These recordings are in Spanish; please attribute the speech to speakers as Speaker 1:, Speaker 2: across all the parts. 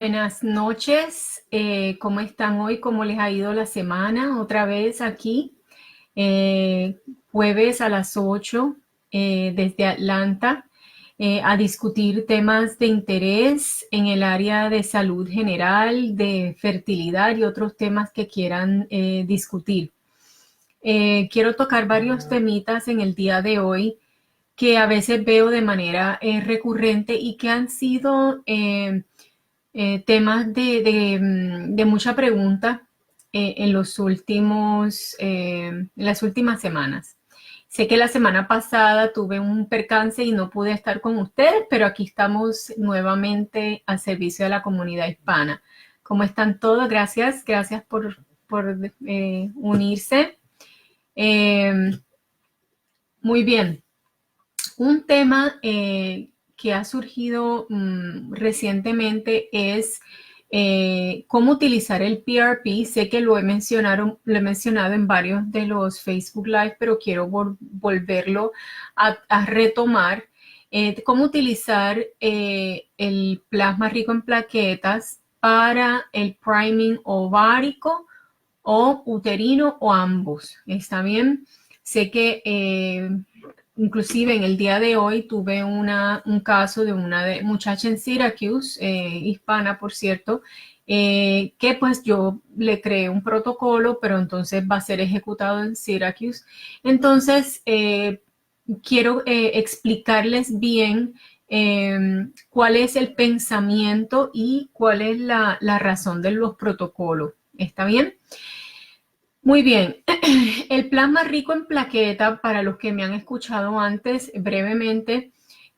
Speaker 1: Buenas noches, ¿cómo están hoy? ¿Cómo les ha ido la semana? Otra vez aquí, eh, jueves a las 8 desde Atlanta, a discutir temas de interés en el área de salud general, de fertilidad y otros temas que quieran discutir. Quiero tocar varios temitas en el día de hoy que a veces veo de manera recurrente y que han sido temas de mucha pregunta en en las últimas semanas. Sé que la semana pasada tuve un percance y no pude estar con ustedes, pero aquí estamos nuevamente al servicio de la comunidad hispana. ¿Cómo están todos? Gracias por unirse. Eh, Muy bien. Un tema que ha surgido recientemente es cómo utilizar el PRP. Sé que lo he mencionado en varios de los Facebook Live, pero quiero volverlo a retomar. Cómo utilizar el plasma rico en plaquetas para el priming ovárico o uterino o ambos. ¿Está bien? Sé que inclusive en el día de hoy tuve un caso de una muchacha en Syracuse, hispana por cierto, que pues yo le creé un protocolo, pero entonces va a ser ejecutado en Syracuse. Entonces, quiero explicarles bien cuál es el pensamiento y cuál es la razón de los protocolos. ¿Está bien? Muy bien, el plasma rico en plaqueta, para los que me han escuchado antes brevemente,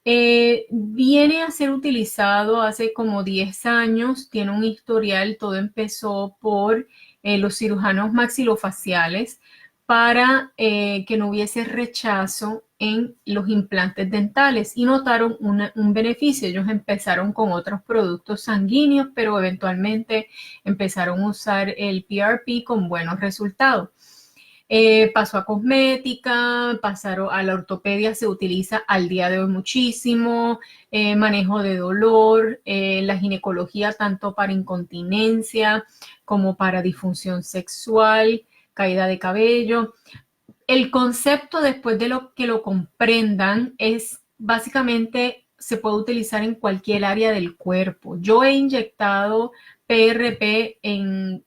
Speaker 1: viene a ser utilizado hace como 10 años, tiene un historial, todo empezó por los cirujanos maxilofaciales para que no hubiese rechazo en los implantes dentales y notaron un beneficio. Ellos empezaron con otros productos sanguíneos, pero eventualmente empezaron a usar el PRP con buenos resultados. Pasó a cosmética, pasaron a la ortopedia, se utiliza al día de hoy muchísimo, manejo de dolor, la ginecología tanto para incontinencia como para disfunción sexual, caída de cabello. El concepto, después de lo que lo comprendan, es básicamente se puede utilizar en cualquier área del cuerpo. Yo he inyectado PRP en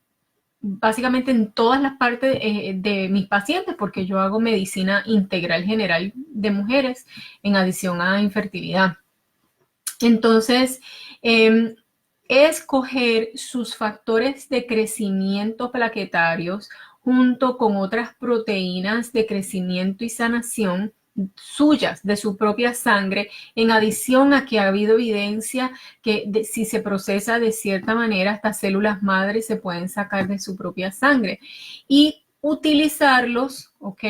Speaker 1: básicamente en todas las partes de mis pacientes, porque yo hago medicina integral general de mujeres en adición a infertilidad. Entonces, eh, escoger sus factores de crecimiento plaquetarios junto con otras proteínas de crecimiento y sanación suyas, de su propia sangre, en adición a que ha habido evidencia que si se procesa de cierta manera, estas células madres se pueden sacar de su propia sangre y utilizarlos, ¿ok?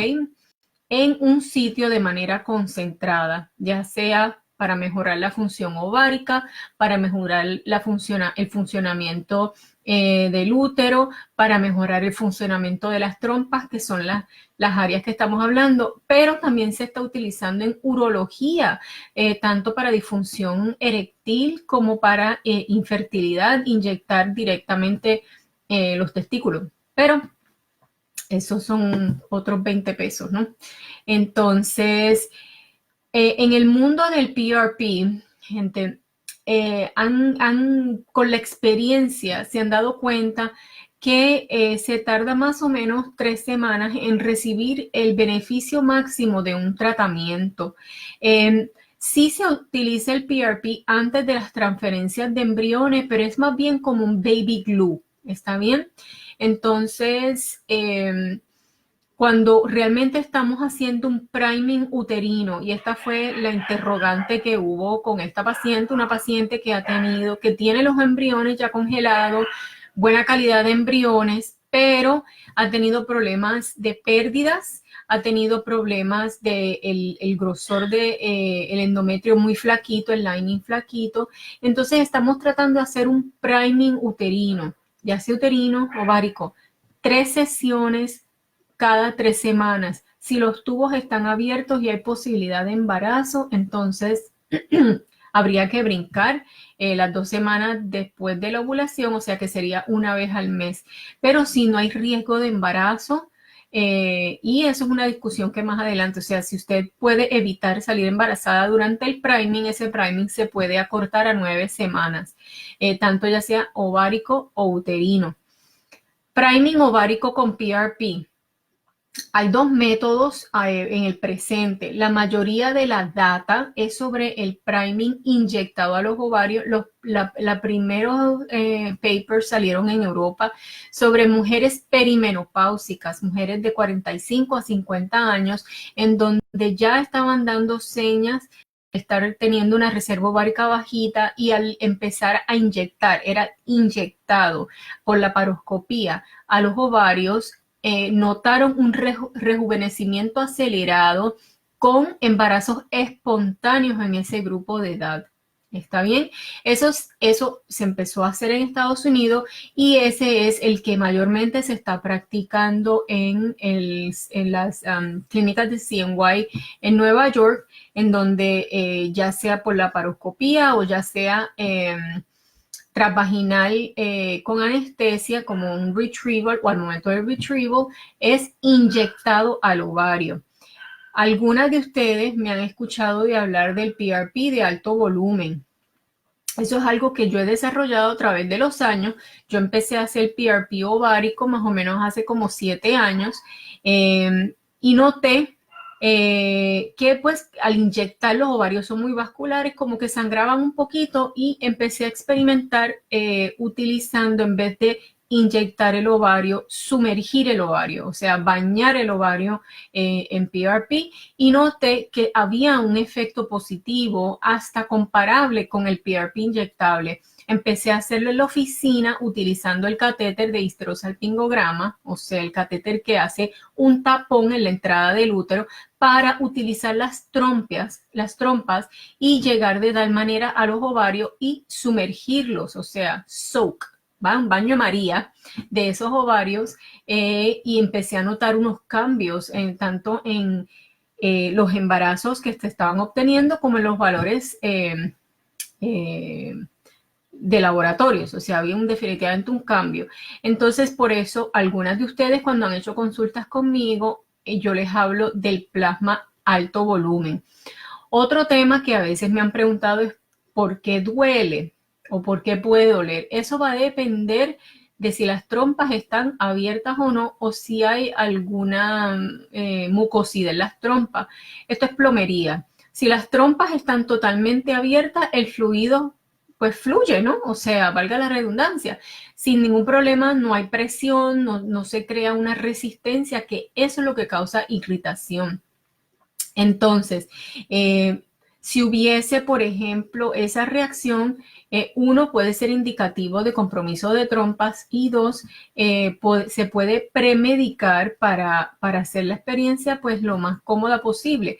Speaker 1: En un sitio de manera concentrada, ya sea para mejorar la función ovárica, para mejorar el funcionamiento del útero, para mejorar el funcionamiento de las trompas, que son las áreas que estamos hablando, pero también se está utilizando en urología, tanto para disfunción eréctil como para infertilidad, inyectar directamente los testículos. Pero esos son otros 20 pesos, ¿no? Entonces, en el mundo del PRP, gente, con la experiencia se han dado cuenta que se tarda más o menos 3 semanas en recibir el beneficio máximo de un tratamiento. Sí se utiliza el PRP antes de las transferencias de embriones, pero es más bien como un baby glue, ¿está bien? Entonces, cuando realmente estamos haciendo un priming uterino, y esta fue la interrogante que hubo con esta paciente, una paciente que tiene los embriones ya congelados, buena calidad de embriones, pero ha tenido problemas de pérdidas, ha tenido problemas de el grosor de el endometrio muy flaquito, el lining flaquito. Entonces estamos tratando de hacer un priming uterino, ya sea uterino, ovárico, 3 sesiones cada 3 semanas. Si los tubos están abiertos y hay posibilidad de embarazo, entonces habría que brincar las 2 semanas después de la ovulación, o sea que sería una vez al mes. Pero si no hay riesgo de embarazo, y eso es una discusión que más adelante, o sea, si usted puede evitar salir embarazada durante el priming, ese priming se puede acortar a 9 semanas, tanto ya sea ovárico o uterino. Priming ovárico con PRP. Hay 2 métodos en el presente. La mayoría de la data es sobre el priming inyectado a los ovarios. Los primeros papers salieron en Europa sobre mujeres perimenopáusicas, mujeres de 45 a 50 años, en donde ya estaban dando señas de estar teniendo una reserva ovárica bajita, y al empezar a inyectar, era inyectado por la paroscopía a los ovarios, notaron un rejuvenecimiento acelerado con embarazos espontáneos en ese grupo de edad. ¿Está bien? Eso se empezó a hacer en Estados Unidos, y ese es el que mayormente se está practicando en las clínicas de CNY en Nueva York, en donde ya sea por la paroscopía o ya sea transvaginal con anestesia, como un retrieval, o al momento del retrieval es inyectado al ovario. Algunas de ustedes me han escuchado de hablar del PRP de alto volumen. Eso es algo que yo he desarrollado a través de los años. Yo empecé a hacer PRP ovárico más o menos hace como 7 años, y noté que pues al inyectar los ovarios son muy vasculares, como que sangraban un poquito, y empecé a experimentar utilizando, en vez de inyectar el ovario, sumergir el ovario, o sea, bañar el ovario en PRP, y noté que había un efecto positivo hasta comparable con el PRP inyectable. Empecé a hacerlo en la oficina utilizando el catéter de histerosalpingograma, o sea, el catéter que hace un tapón en la entrada del útero para utilizar las trompas y llegar de tal manera a los ovarios y sumergirlos, o sea, soak, ¿va? Un baño María de esos ovarios, y empecé a notar unos cambios tanto en los embarazos que se estaban obteniendo como en los valores de laboratorios, o sea, había definitivamente un cambio. Entonces, por eso, algunas de ustedes cuando han hecho consultas conmigo, yo les hablo del plasma alto volumen. Otro tema que a veces me han preguntado es ¿por qué duele o por qué puede doler? Eso va a depender de si las trompas están abiertas o no, o si hay alguna mucosidad en las trompas. Esto es plomería. Si las trompas están totalmente abiertas, el fluido pues fluye, ¿no? O sea, valga la redundancia, sin ningún problema, no hay presión, no se crea una resistencia, que eso es lo que causa irritación. Entonces, si hubiese, por ejemplo, esa reacción, uno, puede ser indicativo de compromiso de trompas, y dos, se puede premedicar para hacer la experiencia pues lo más cómoda posible.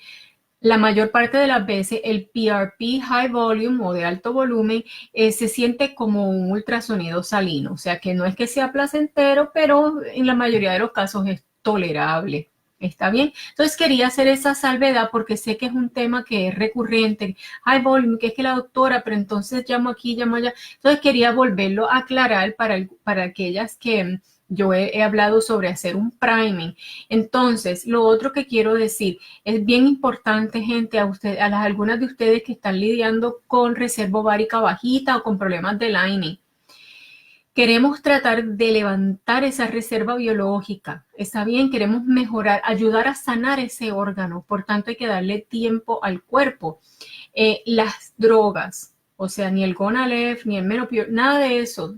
Speaker 1: La mayor parte de las veces el PRP high volume o de alto volumen se siente como un ultrasonido salino, o sea que no es que sea placentero, pero en la mayoría de los casos es tolerable. ¿Está bien? Entonces quería hacer esa salvedad porque sé que es un tema que es recurrente. High volume, que es que la doctora, pero entonces llamo aquí, llamo allá. Entonces quería volverlo a aclarar para aquellas que yo he hablado sobre hacer un priming. Entonces, lo otro que quiero decir, es bien importante, gente, algunas de ustedes que están lidiando con reserva ovárica bajita o con problemas de lining. Queremos tratar de levantar esa reserva biológica. Está bien, queremos mejorar, ayudar a sanar ese órgano. Por tanto, hay que darle tiempo al cuerpo. Las drogas, o sea, ni el Gonalef, ni el Menopur, nada de eso,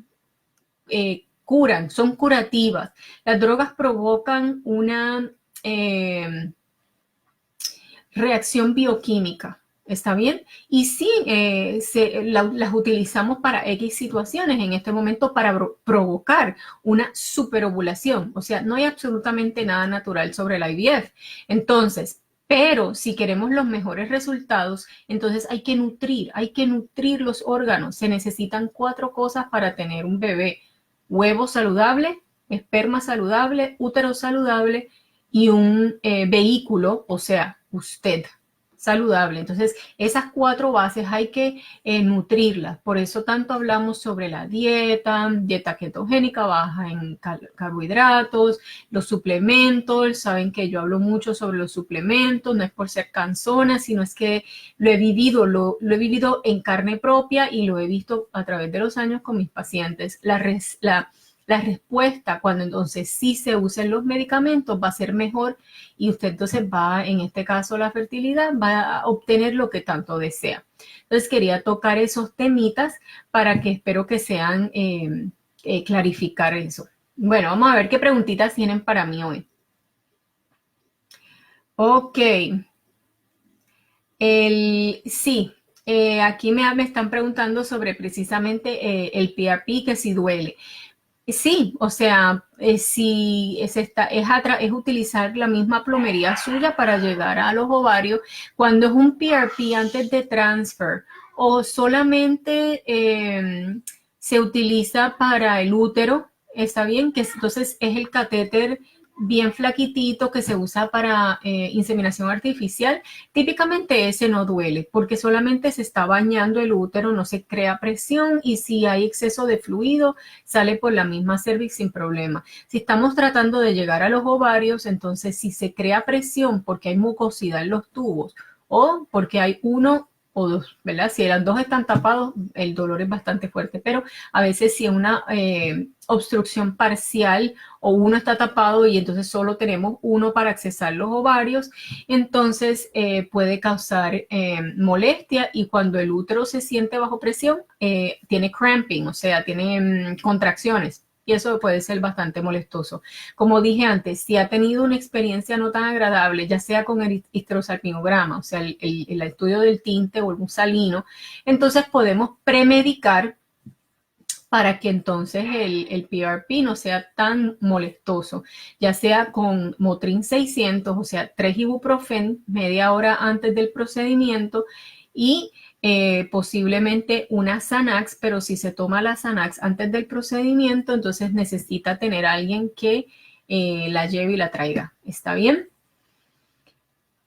Speaker 1: curan, son curativas. Las drogas provocan una reacción bioquímica, ¿está bien? Y sí, las utilizamos para X situaciones en este momento para provocar una superovulación. O sea, no hay absolutamente nada natural sobre el IVF. Entonces, pero si queremos los mejores resultados, entonces hay que nutrir los órganos. Se necesitan 4 cosas para tener un bebé: huevo saludable, esperma saludable, útero saludable y un vehículo, o sea, usted saludable. Entonces, esas 4 bases hay que nutrirlas. Por eso tanto hablamos sobre la dieta ketogénica, baja en carbohidratos, los suplementos. Saben que yo hablo mucho sobre los suplementos, no es por ser cansona, sino es que lo he vivido, lo he vivido en carne propia y lo he visto a través de los años con mis pacientes. La respuesta cuando entonces sí se usen los medicamentos va a ser mejor y usted entonces va, en este caso la fertilidad, va a obtener lo que tanto desea. Entonces quería tocar esos temitas para que espero que sean clarificar eso. Bueno, vamos a ver qué preguntitas tienen para mí hoy. Ok. Sí, aquí me están preguntando sobre precisamente el PRP, que si duele. Sí, o sea, si es utilizar la misma plomería suya para llegar a los ovarios. Cuando es un PRP antes de transfer o solamente se utiliza para el útero, está bien, que entonces es el catéter bien flaquitito que se usa para inseminación artificial. Típicamente ese no duele porque solamente se está bañando el útero, no se crea presión y si hay exceso de fluido sale por la misma cervix sin problema. Si estamos tratando de llegar a los ovarios, entonces si se crea presión porque hay mucosidad en los tubos o porque hay uno o dos, ¿verdad? Si los dos están tapados, el dolor es bastante fuerte, pero a veces si es una obstrucción parcial o uno está tapado y entonces solo tenemos uno para accesar los ovarios, entonces puede causar molestia y cuando el útero se siente bajo presión, tiene cramping, o sea, tiene contracciones. Y eso puede ser bastante molestoso. Como dije antes, si ha tenido una experiencia no tan agradable, ya sea con el histerosalpingograma, o sea, el estudio del tinte o un salino, entonces podemos premedicar para que entonces el PRP no sea tan molestoso, ya sea con Motrin 600, o sea, 3 ibuprofen media hora antes del procedimiento y posiblemente una Xanax, pero si se toma la Xanax antes del procedimiento, entonces necesita tener a alguien que la lleve y la traiga. ¿Está bien?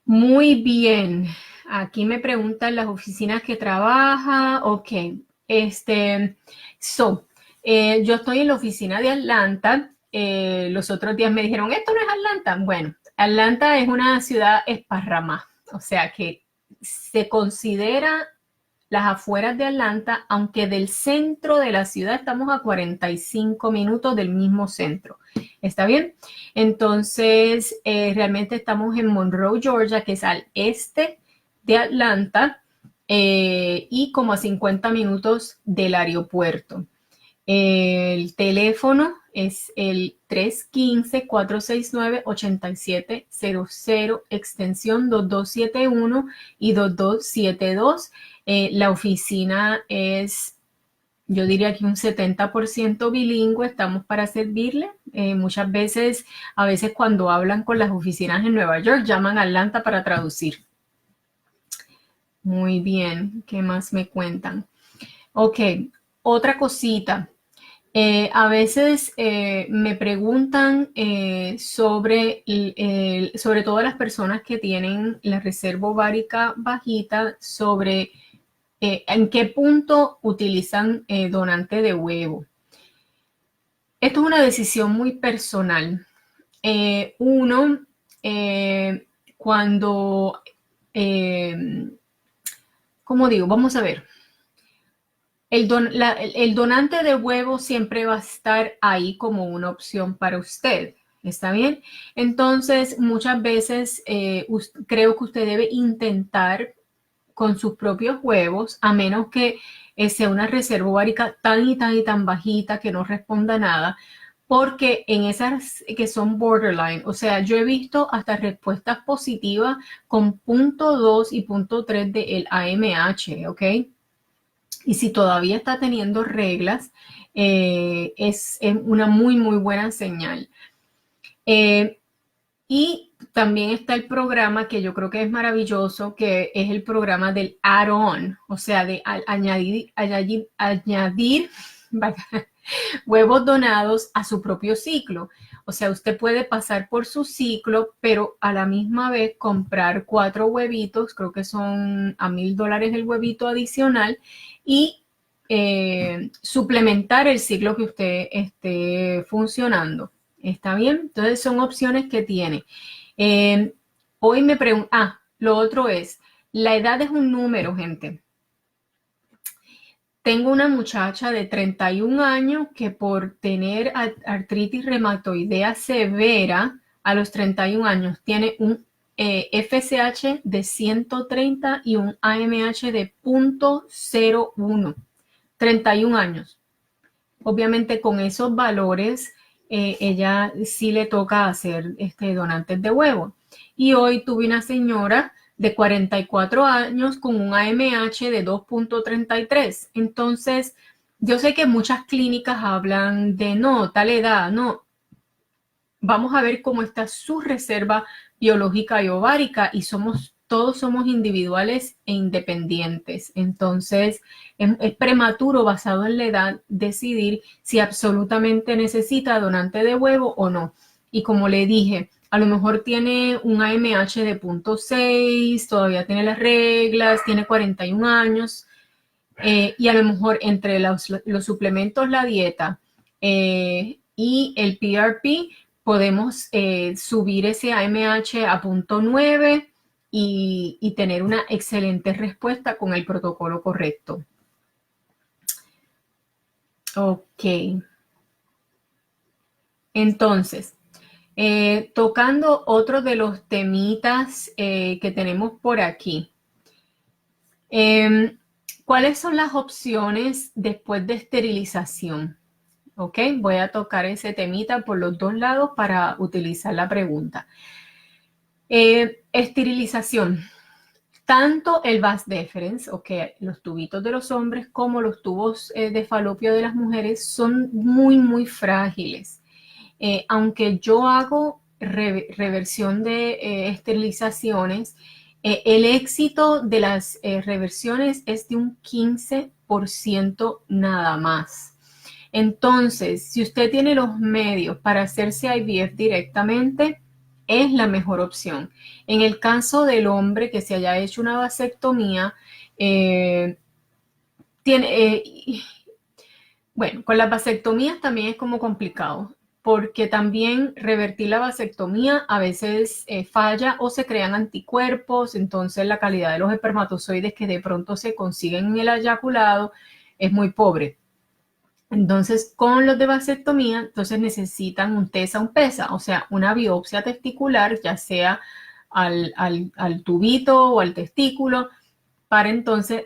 Speaker 1: Muy bien. Aquí me preguntan las oficinas que trabaja. Ok. Yo estoy en la oficina de Atlanta. Los otros días me dijeron, esto no es Atlanta. Bueno, Atlanta es una ciudad esparramada. O sea que se considera las afueras de Atlanta, aunque del centro de la ciudad estamos a 45 minutos del mismo centro. ¿Está bien? Entonces, realmente estamos en Monroe, Georgia, que es al este de Atlanta y como a 50 minutos del aeropuerto. El teléfono es el 315-469-8700, extensión 2271 y 2272. La oficina es, yo diría que un 70% bilingüe, estamos para servirle. Muchas veces, a veces cuando hablan con las oficinas en Nueva York, llaman a Atlanta para traducir. Muy bien, ¿qué más me cuentan? Ok, otra cosita. A veces me preguntan sobre todo las personas que tienen la reserva ovárica bajita, sobre en qué punto utilizan donante de huevo. Esto es una decisión muy personal. Uno, cuando, ¿cómo digo? Vamos a ver. El donante de huevo siempre va a estar ahí como una opción para usted. ¿Está bien? Entonces, muchas veces creo que usted debe intentar con sus propios huevos, a menos que sea una reserva ovárica tan y tan y tan bajita que no responda a nada, porque en esas que son borderline, o sea, yo he visto hasta respuestas positivas con punto 2 y punto 3 del AMH, ¿ok? Y si todavía está teniendo reglas, es una muy, muy buena señal. Y también está el programa que yo creo que es maravilloso, que es el programa del add-on, o sea, de añadir huevos donados a su propio ciclo. O sea, usted puede pasar por su ciclo, pero a la misma vez comprar 4 huevitos, creo que son a $1,000 el huevito adicional, y suplementar el ciclo que usted esté funcionando. ¿Está bien? Entonces son opciones que tiene. Hoy me preguntan, lo otro es, la edad es un número, gente. Tengo una muchacha de 31 años que por tener artritis reumatoidea severa a los 31 años tiene un FSH de 130 y un AMH de 0.01. 31 años. Obviamente con esos valores ella sí le toca hacer donantes de huevo. Y hoy tuve una señora de 44 años con un AMH de 2.33. Entonces, yo sé que muchas clínicas hablan de no, tal edad, no. Vamos a ver cómo está su reserva biológica y ovárica y todos somos individuales e independientes. Entonces, es prematuro, basado en la edad, decidir si absolutamente necesita donante de huevo o no. Y como le dije, a lo mejor tiene un AMH de 0.6, todavía tiene las reglas, tiene 41 años, y a lo mejor entre los suplementos, la dieta y el PRP, podemos subir ese AMH a 0.9 y tener una excelente respuesta con el protocolo correcto. Ok. Entonces, tocando otro de los temitas que tenemos por aquí. ¿Cuáles son las opciones después de esterilización? Ok, voy a tocar ese temita por los dos lados para utilizar la pregunta. Esterilización. Tanto el vas deferens, los tubitos de los hombres, como los tubos de falopio de las mujeres son muy, muy frágiles. Aunque yo hago reversión de esterilizaciones, el éxito de las reversiones es de un 15% nada más. Entonces, si usted tiene los medios para hacerse IVF directamente, es la mejor opción. En el caso del hombre que se haya hecho una vasectomía, bueno, con las vasectomías también es como complicado, porque también revertir la vasectomía a veces falla o se crean anticuerpos, entonces la calidad de los espermatozoides que de pronto se consiguen en el eyaculado es muy pobre. Entonces, con los de vasectomía, entonces necesitan un TESA, un PESA, o sea, una biopsia testicular, ya sea al tubito o al testículo, para entonces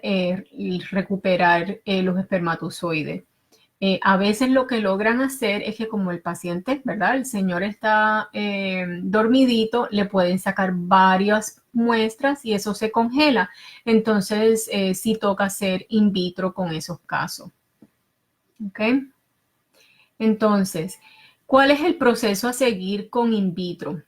Speaker 1: recuperar los espermatozoides. A veces lo que logran hacer es que como el paciente, ¿verdad? El señor está dormidito, le pueden sacar varias muestras y eso se congela. Entonces, sí toca hacer in vitro con esos casos. ¿Ok? Entonces, ¿cuál es el proceso a seguir con in vitro?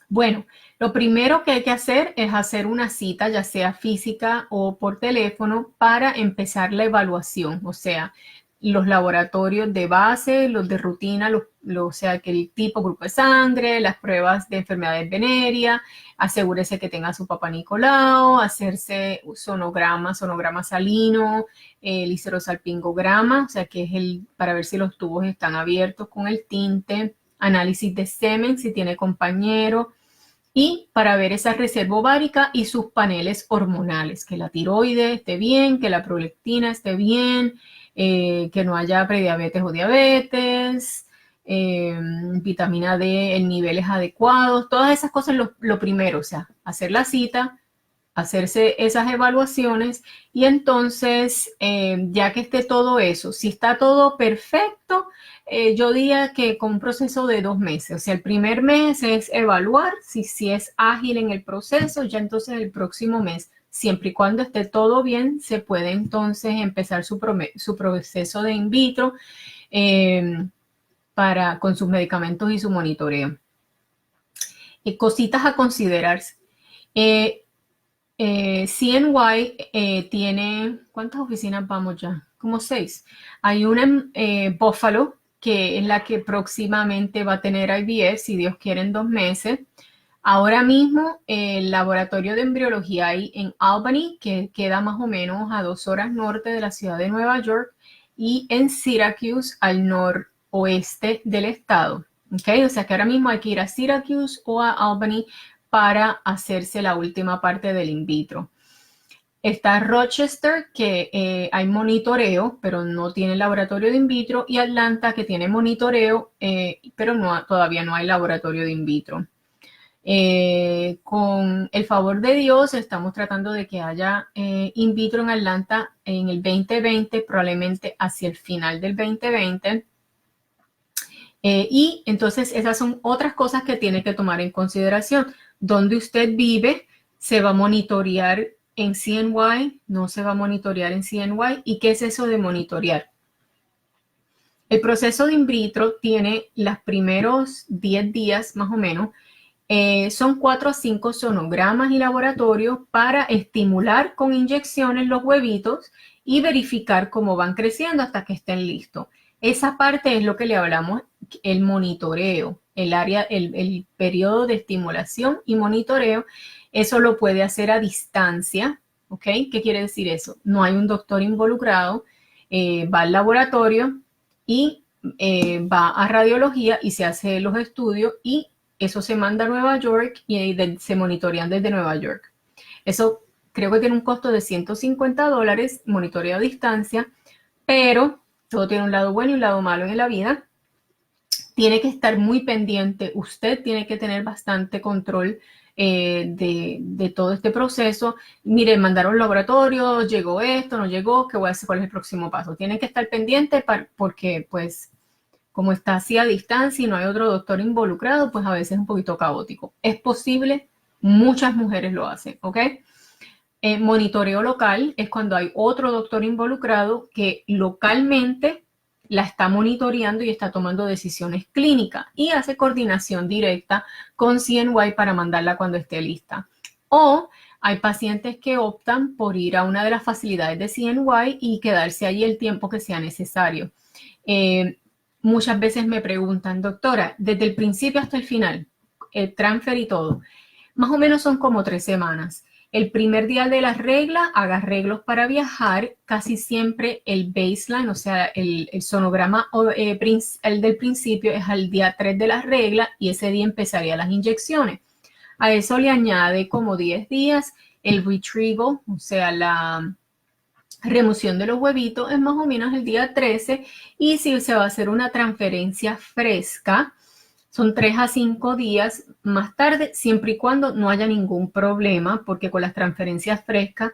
Speaker 1: Bueno, lo primero que hay que hacer es hacer una cita, ya sea física o por teléfono, para empezar la evaluación, o sea, los laboratorios de base, los de rutina, o sea, que el tipo, grupo de sangre, las pruebas de enfermedades venéreas, asegúrese que tenga su papá Nicolau, hacerse sonograma salino, el histerosalpingograma, o sea, que es para ver si los tubos están abiertos con el tinte, análisis de semen si tiene compañero, y para ver esa reserva ovárica y sus paneles hormonales, que la tiroides esté bien, que la prolactina esté bien, que no haya prediabetes o diabetes, vitamina D en niveles adecuados, todas esas cosas lo primero, o sea, hacer la cita, hacerse esas evaluaciones y entonces, ya que esté todo eso, si está todo perfecto, yo diría que con un proceso de 2 meses, o sea, el primer mes es evaluar si es ágil en el proceso, ya entonces el próximo mes, siempre y cuando esté todo bien, se puede entonces empezar su proceso de in vitro con sus medicamentos y su monitoreo. Cositas a considerarse. CNY tiene, ¿cuántas oficinas vamos ya? Como 6. Hay una en Buffalo, que es la que próximamente va a tener IVF, si Dios quiere, en 2 meses. Ahora mismo el laboratorio de embriología hay en Albany, que queda más o menos a 2 horas norte de la ciudad de Nueva York, y en Syracuse, al noroeste del estado. ¿Ok? O sea que ahora mismo hay que ir a Syracuse o a Albany para hacerse la última parte del in vitro. Está Rochester, que hay monitoreo, pero no tiene laboratorio de in vitro, y Atlanta, que tiene monitoreo, pero todavía no hay laboratorio de in vitro. Con el favor de Dios, estamos tratando de que haya in vitro en Atlanta en el 2020, probablemente hacia el final del 2020. Y entonces esas son otras cosas que tiene que tomar en consideración. Donde usted vive, se va a monitorear en CNY, no se va a monitorear en CNY. ¿Y qué es eso de monitorear? El proceso de in vitro tiene los primeros 10 días más o menos. Son 4 a 5 sonogramas y laboratorios para estimular con inyecciones los huevitos y verificar cómo van creciendo hasta que estén listos. Esa parte es lo que le hablamos, el monitoreo, el periodo de estimulación y monitoreo. Eso lo puede hacer a distancia, ¿ok? ¿Qué quiere decir eso? No hay un doctor involucrado, va al laboratorio y va a radiología y se hace los estudios y eso se manda a Nueva York y se monitorean desde Nueva York. Eso creo que tiene un costo de $150, monitoreo a distancia, pero todo tiene un lado bueno y un lado malo en la vida. Tiene que estar muy pendiente, usted tiene que tener bastante control de todo este proceso. Mire, mandaron laboratorio, llegó esto, no llegó, ¿qué voy a hacer? ¿Cuál es el próximo paso? Tienen que estar pendiente porque pues como está así a distancia y no hay otro doctor involucrado, pues a veces es un poquito caótico. Es posible, muchas mujeres lo hacen, ¿ok? Monitoreo local es cuando hay otro doctor involucrado que localmente la está monitoreando y está tomando decisiones clínicas y hace coordinación directa con CNY para mandarla cuando esté lista. O hay pacientes que optan por ir a una de las facilidades de CNY y quedarse allí el tiempo que sea necesario. Muchas veces me preguntan, doctora, desde el principio hasta el final, el transfer y todo, más o menos son como 3 semanas. El primer día de la regla, haga arreglos para viajar, casi siempre el baseline, o sea, el sonograma el del principio es al día 3 de la regla y ese día empezaría las inyecciones. A eso le añade como 10 días el retrieval, o sea, la remoción de los huevitos es más o menos el día 13 y si se va a hacer una transferencia fresca, son 3 a 5 días más tarde, siempre y cuando no haya ningún problema, porque con las transferencias frescas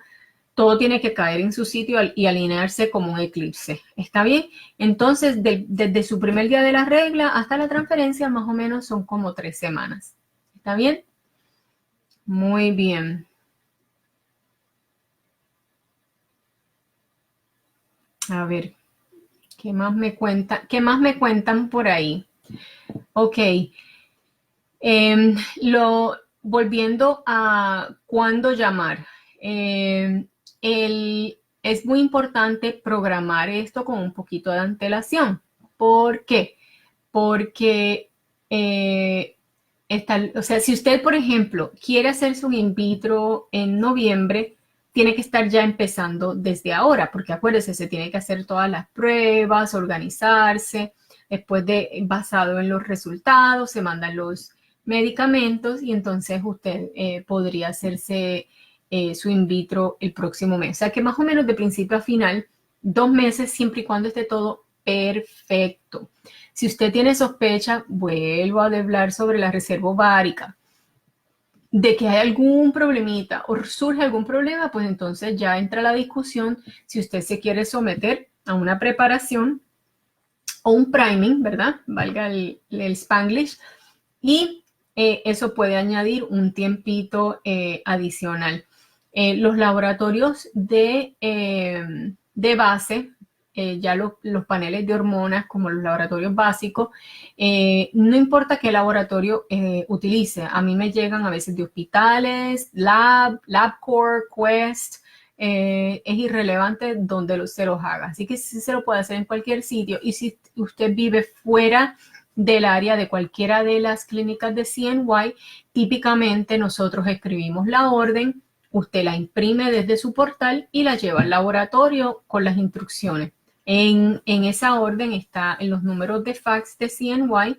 Speaker 1: todo tiene que caer en su sitio y alinearse como un eclipse. ¿Está bien? Entonces, desde su primer día de la regla hasta la transferencia, más o menos son como 3 semanas. ¿Está bien? Muy bien. A ver, ¿qué más me cuentan? ¿Qué más me cuentan por ahí? Ok. Volviendo a cuándo llamar. Es muy importante programar esto con un poquito de antelación. ¿Por qué? Porque o sea, si usted, por ejemplo, quiere hacerse un in vitro en noviembre, tiene que estar ya empezando desde ahora, porque acuérdese, se tiene que hacer todas las pruebas, organizarse, después basado en los resultados, se mandan los medicamentos y entonces usted podría hacerse su in vitro el próximo mes. O sea que más o menos de principio a final, 2 meses, siempre y cuando esté todo perfecto. Si usted tiene sospecha, vuelvo a hablar sobre la reserva ovárica. De que hay algún problemita o surge algún problema, pues entonces ya entra la discusión si usted se quiere someter a una preparación o un priming, ¿verdad? Valga el Spanglish. Y eso puede añadir un tiempito adicional. Los laboratorios de base ya los paneles de hormonas como los laboratorios básicos, no importa qué laboratorio utilice. A mí me llegan a veces de hospitales, LabCorp, Quest, es irrelevante donde se los haga. Así que sí se lo puede hacer en cualquier sitio. Y si usted vive fuera del área de cualquiera de las clínicas de CNY, típicamente nosotros escribimos la orden, usted la imprime desde su portal y la lleva al laboratorio con las instrucciones. En esa orden está en los números de fax de CNY,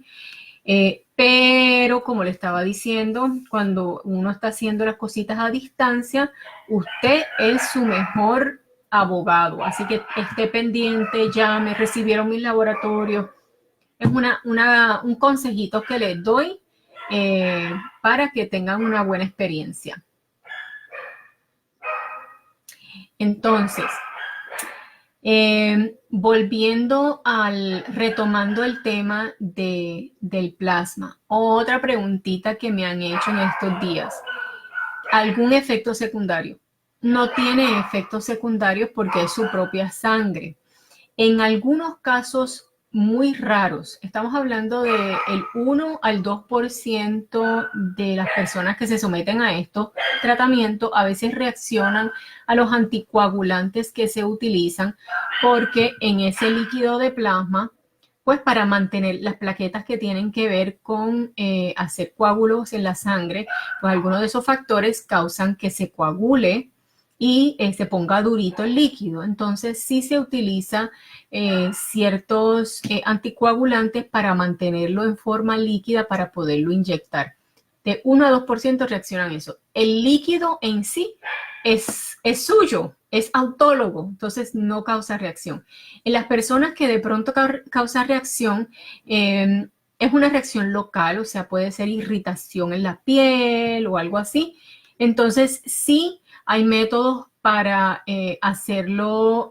Speaker 1: pero como le estaba diciendo, cuando uno está haciendo las cositas a distancia, usted es su mejor abogado. Así que esté pendiente, llame, recibieron mis laboratorios. Es un consejito que les doy para que tengan una buena experiencia. Entonces, retomando el tema del plasma, otra preguntita que me han hecho en estos días. ¿Algún efecto secundario? No tiene efectos secundarios porque es su propia sangre. En algunos casos muy raros, estamos hablando del 1 al 2% de las personas que se someten a estos tratamientos a veces reaccionan a los anticoagulantes que se utilizan porque en ese líquido de plasma, pues para mantener las plaquetas que tienen que ver con hacer coágulos en la sangre, pues algunos de esos factores causan que se coagule y se ponga durito el líquido. Entonces sí se utiliza ciertos anticoagulantes para mantenerlo en forma líquida para poderlo inyectar. De 1 a 2% reaccionan eso. El líquido en sí es suyo, es autólogo, entonces no causa reacción. En las personas que de pronto causa reacción, es una reacción local, o sea, puede ser irritación en la piel o algo así. Entonces sí hay métodos para hacerlo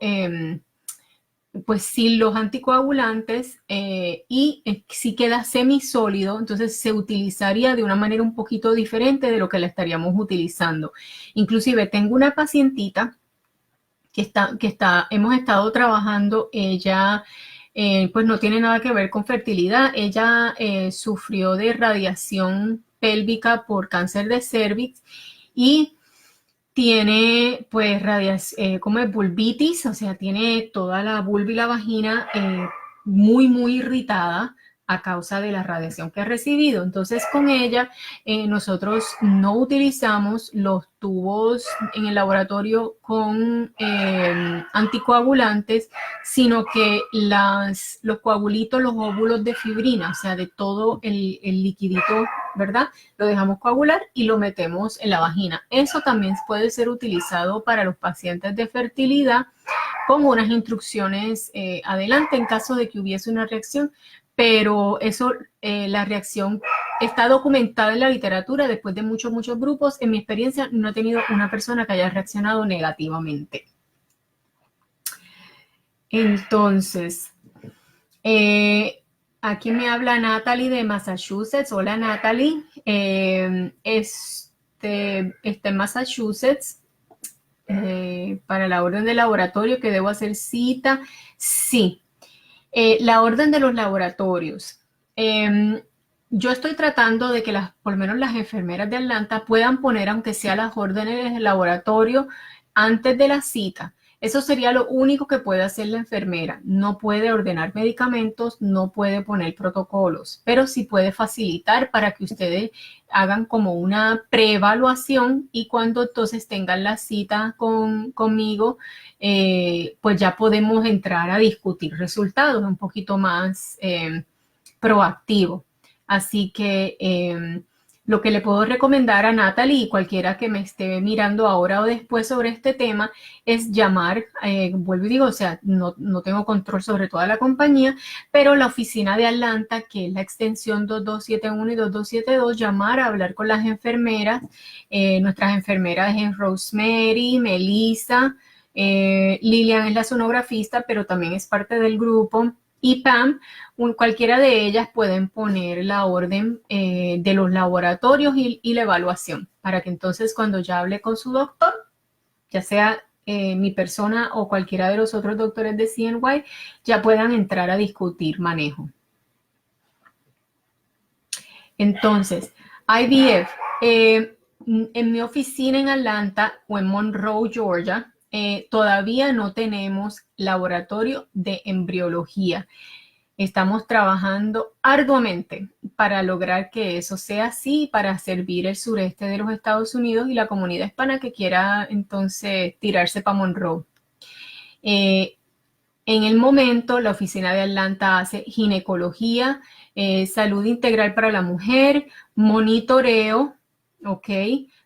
Speaker 1: pues sin los anticoagulantes y si queda semisólido, entonces se utilizaría de una manera un poquito diferente de lo que la estaríamos utilizando. Inclusive tengo una pacientita hemos estado trabajando, ella pues no tiene nada que ver con fertilidad, ella sufrió de radiación pélvica por cáncer de cervix y tiene pues como es vulvitis, o sea, tiene toda la vulva y la vagina muy, muy irritada a causa de la radiación que ha recibido. Entonces, con ella, nosotros no utilizamos los tubos en el laboratorio con anticoagulantes, sino que los coagulitos, los óvulos de fibrina, o sea, de todo el liquidito, ¿verdad? Lo dejamos coagular y lo metemos en la vagina. Eso también puede ser utilizado para los pacientes de fertilidad con unas instrucciones adelante en caso de que hubiese una reacción, pero eso, la reacción está documentada en la literatura después de muchos grupos. En mi experiencia no he tenido una persona que haya reaccionado negativamente. Entonces, aquí me habla Natalie de Massachusetts. Hola Natalie, está en Massachusetts para la orden de laboratorio que debo hacer cita. Sí, la orden de los laboratorios. Yo estoy tratando de que por lo menos las enfermeras de Atlanta puedan poner, aunque sea las órdenes del laboratorio, antes de la cita. Eso sería lo único que puede hacer la enfermera. No puede ordenar medicamentos, no puede poner protocolos, pero sí puede facilitar para que ustedes hagan como una preevaluación y cuando entonces tengan la cita conmigo, pues ya podemos entrar a discutir resultados un poquito más proactivo. Así que lo que le puedo recomendar a Natalie y cualquiera que me esté mirando ahora o después sobre este tema es llamar, vuelvo y digo, o sea, no tengo control sobre toda la compañía, pero la oficina de Atlanta, que es la extensión 2271 y 2272, llamar a hablar con las enfermeras. Nuestras enfermeras es Rosemary, Melissa, Lilian es la sonografista, pero también es parte del grupo, y Pam. Cualquiera de ellas pueden poner la orden de los laboratorios y la evaluación para que entonces cuando ya hable con su doctor, ya sea mi persona o cualquiera de los otros doctores de CNY ya puedan entrar a discutir manejo. Entonces, IVF, en mi oficina en Atlanta o en Monroe, Georgia, todavía no tenemos laboratorio de embriología. Estamos trabajando arduamente para lograr que eso sea así, para servir el sureste de los Estados Unidos y la comunidad hispana que quiera entonces tirarse para Monroe. En el momento, la oficina de Atlanta hace ginecología, salud integral para la mujer, monitoreo, ¿ok?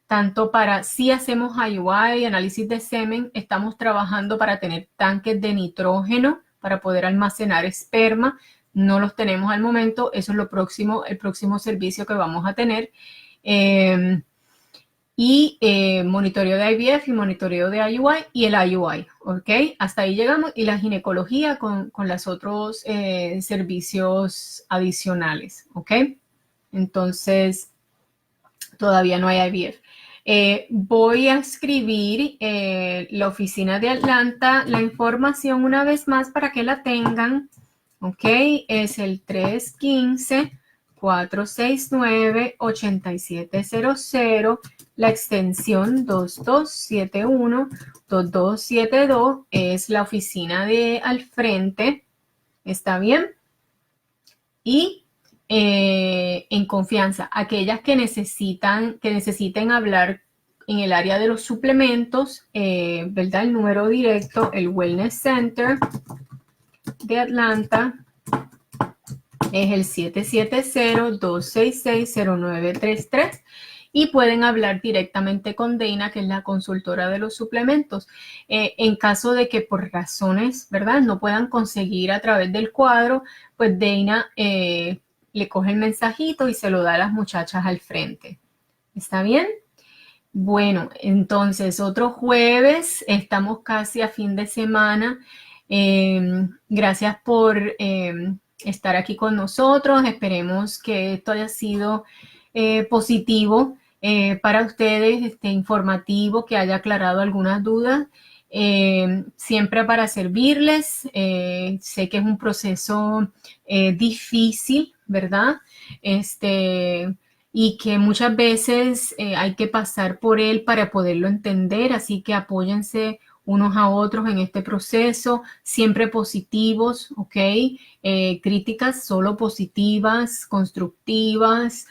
Speaker 1: Tanto para, si hacemos IUI, análisis de semen, estamos trabajando para tener tanques de nitrógeno para poder almacenar esperma. No los tenemos al momento, eso es lo próximo, el próximo servicio que vamos a tener. Monitoreo de IVF y monitoreo de IUI y el IUI, ¿ok? Hasta ahí llegamos y la ginecología con los otros servicios adicionales, ¿ok? Entonces, todavía no hay IVF. Voy a escribir la oficina de Atlanta, la información una vez más para que la tengan, ¿ok? Es el 315-469-8700, la extensión 2271, 2272 es la oficina de al frente, ¿está bien? Y en confianza, aquellas que necesiten hablar en el área de los suplementos, ¿verdad? El número directo, el Wellness Center de Atlanta es el 770-266-0933 y pueden hablar directamente con Dana, que es la consultora de los suplementos. En caso de que por razones, ¿verdad?, no puedan conseguir a través del cuadro, pues Dana le coge el mensajito y se lo da a las muchachas al frente. ¿Está bien? Bueno, entonces otro jueves, estamos casi a fin de semana. Gracias por estar aquí con nosotros. Esperemos que esto haya sido positivo para ustedes, informativo, que haya aclarado algunas dudas. Siempre para servirles. Sé que es un proceso difícil, ¿verdad? Y que muchas veces hay que pasar por él para poderlo entender, así que apóyense unos a otros en este proceso, siempre positivos, ¿ok? Críticas solo positivas, constructivas.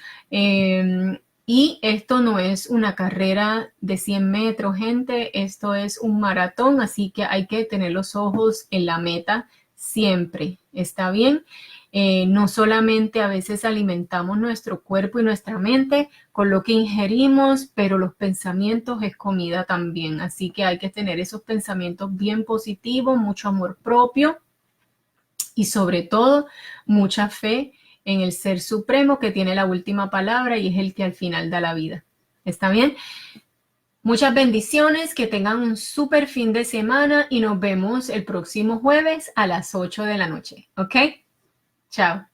Speaker 1: Y esto no es una carrera de 100 metros, gente, esto es un maratón, así que hay que tener los ojos en la meta siempre, ¿está bien? No solamente a veces alimentamos nuestro cuerpo y nuestra mente con lo que ingerimos, pero los pensamientos es comida también. Así que hay que tener esos pensamientos bien positivos, mucho amor propio y sobre todo mucha fe en el Ser Supremo que tiene la última palabra y es el que al final da la vida. ¿Está bien? Muchas bendiciones, que tengan un súper fin de semana y nos vemos el próximo jueves a las 8 de la noche. ¿Ok? Chao.